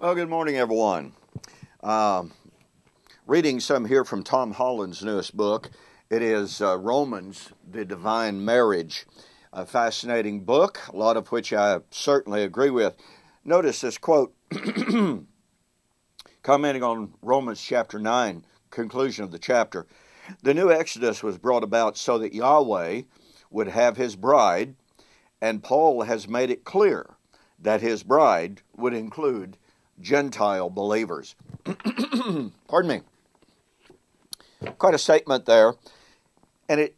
Well, good morning, everyone. Reading some here from Tom Holland's newest book. It is Romans, the Divine Marriage. A fascinating book, a lot of which I certainly agree with. Notice this quote, commenting on Romans chapter 9, conclusion of the chapter. The new Exodus was brought about so that Yahweh would have his bride, and Paul has made it clear that his bride would include Gentile believers. Pardon me. Quite a statement there. And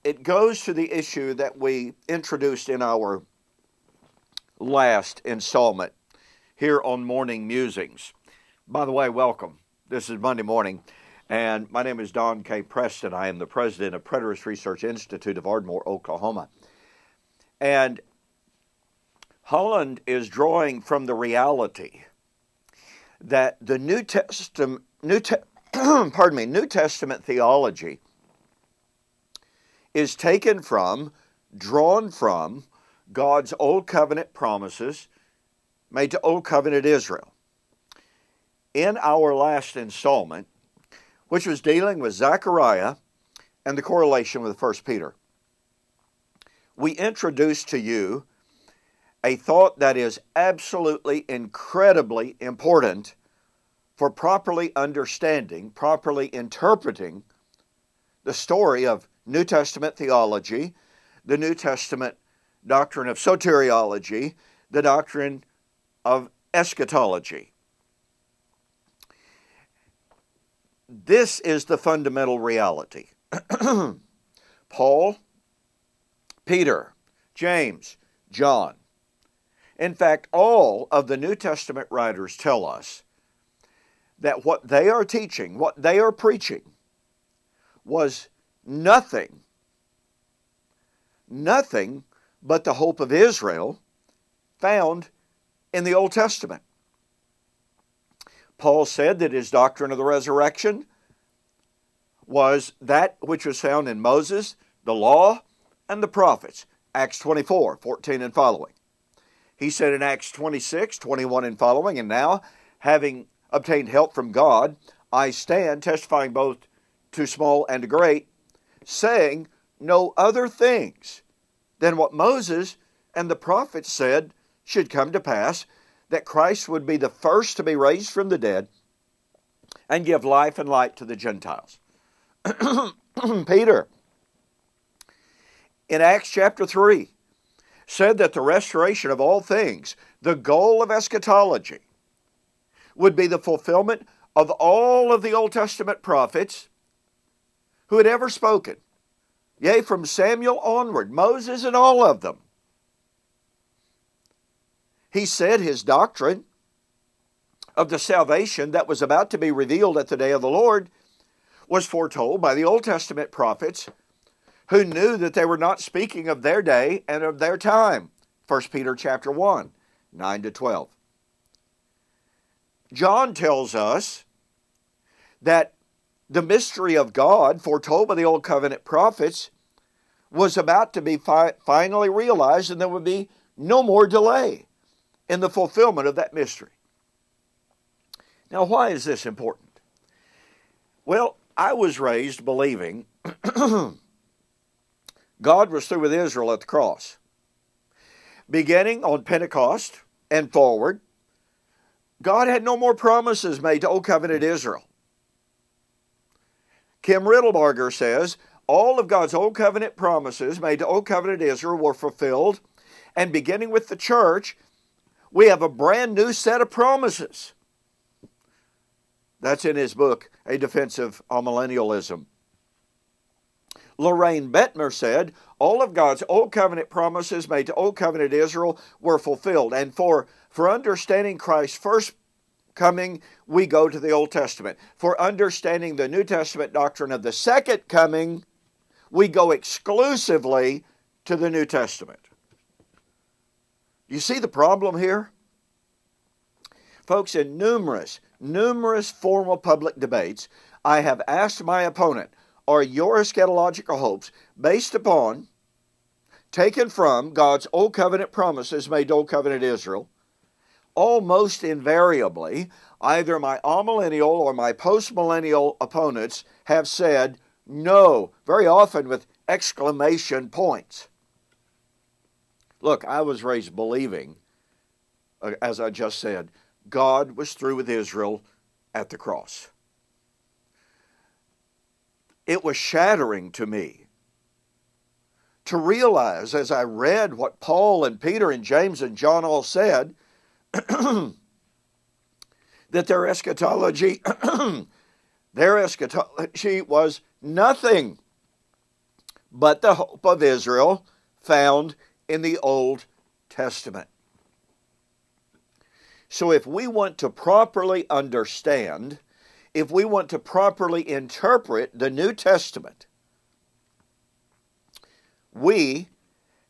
it goes to the issue that we introduced in our last installment here on Morning Musings. By the way, welcome. This is Monday morning, and my name is Don K. Preston. I am the president of Preterist Research Institute of Ardmore, Oklahoma. And Holland is drawing from the reality that the New Testament theology is taken from, drawn from, God's Old Covenant promises made to Old Covenant Israel. In our last installment, which was dealing with Zechariah and the correlation with 1 Peter, we introduced to you a thought that is absolutely incredibly important for properly understanding, properly interpreting the story of New Testament theology, the New Testament doctrine of soteriology, the doctrine of eschatology. This is the fundamental reality. Paul, Peter, James, John. In fact, all of the New Testament writers tell us that what they are teaching, what they are preaching, was nothing but the hope of Israel found in the Old Testament. Paul said that his doctrine of the resurrection was that which was found in Moses, the law, and the prophets. Acts 24, 14 and following. He said in Acts 26, 21 and following, and now, having obtained help from God, I stand testifying both to small and to great, saying no other things than what Moses and the prophets said should come to pass, that Christ would be the first to be raised from the dead and give life and light to the Gentiles. Peter, in Acts chapter 3, said that the restoration of all things, the goal of eschatology, would be the fulfillment of all of the Old Testament prophets who had ever spoken. Yea, from Samuel onward, Moses and all of them. He said his doctrine of the salvation that was about to be revealed at the day of the Lord was foretold by the Old Testament prophets who knew that they were not speaking of their day and of their time. 1 Peter chapter 1, 9 to 12. John tells us that the mystery of God foretold by the Old Covenant prophets was about to be finally realized, and there would be no more delay in the fulfillment of that mystery. Now, why is this important? Well, I was raised believing God was through with Israel at the cross. Beginning on Pentecost and forward, God had no more promises made to Old Covenant Israel. Kim Riddlebarger says, all of God's Old Covenant promises made to Old Covenant Israel were fulfilled, and beginning with the church, we have a brand new set of promises. That's in his book, A Defense of Amillennialism. Lorraine Bettmer said, all of God's Old Covenant promises made to Old Covenant Israel were fulfilled. And for understanding Christ's first coming, we go to the Old Testament. For understanding the New Testament doctrine of the second coming, we go exclusively to the New Testament. You see the problem here? Folks, in numerous formal public debates, I have asked my opponent, are your eschatological hopes based upon, taken from God's Old Covenant promises made to Old Covenant Israel, almost invariably, either my amillennial or my postmillennial opponents have said no, very often with exclamation points. Look, I was raised believing, as I just said, God was through with Israel at the cross. It was shattering to me to realize, as I read what Paul and Peter and James and John all said, that their eschatology was nothing but the hope of Israel found in the Old Testament. So if we want to properly understand, if we want to properly interpret the New Testament, we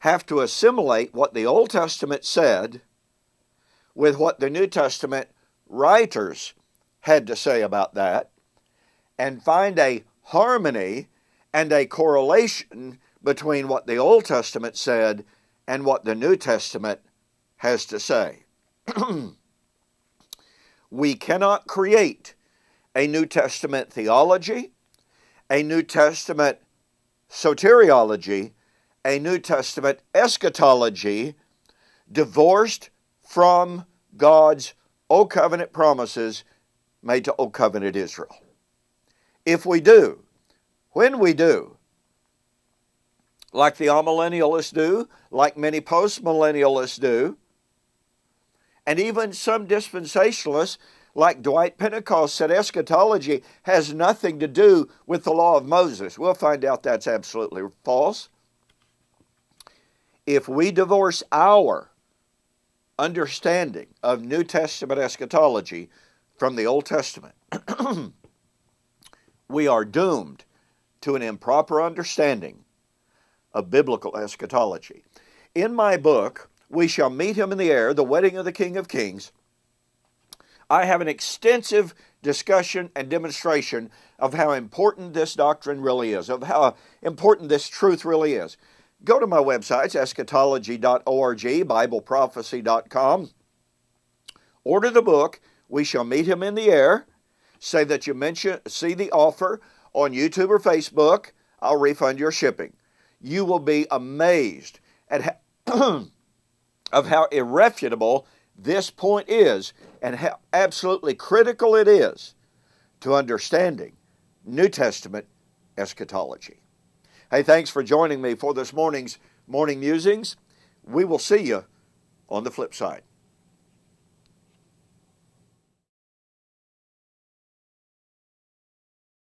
have to assimilate what the Old Testament said with what the New Testament writers had to say about that, and find a harmony and a correlation between what the Old Testament said and what the New Testament has to say. We cannot create a New Testament theology, a New Testament soteriology, a New Testament eschatology divorced from God's Old Covenant promises made to Old Covenant Israel. If we do, when we do, like the amillennialists do, like many postmillennialists do, and even some dispensationalists like Dwight Pentecost said eschatology has nothing to do with the law of Moses. We'll find out that's absolutely false. If we divorce our understanding of New Testament eschatology from the Old Testament, we are doomed to an improper understanding of biblical eschatology. In my book, We Shall Meet Him in the Air, The Wedding of the King of Kings, I have an extensive discussion and demonstration of how important this doctrine really is, of how important this truth really is. Go to my websites, eschatology.org, bibleprophecy.com. Order the book, We Shall Meet Him in the Air. Say that you see the offer on YouTube or Facebook. I'll refund your shipping. You will be amazed at of how irrefutable this point is and how absolutely critical it is to understanding New Testament eschatology. Hey, thanks for joining me for this morning's Morning Musings. We will see you on the flip side.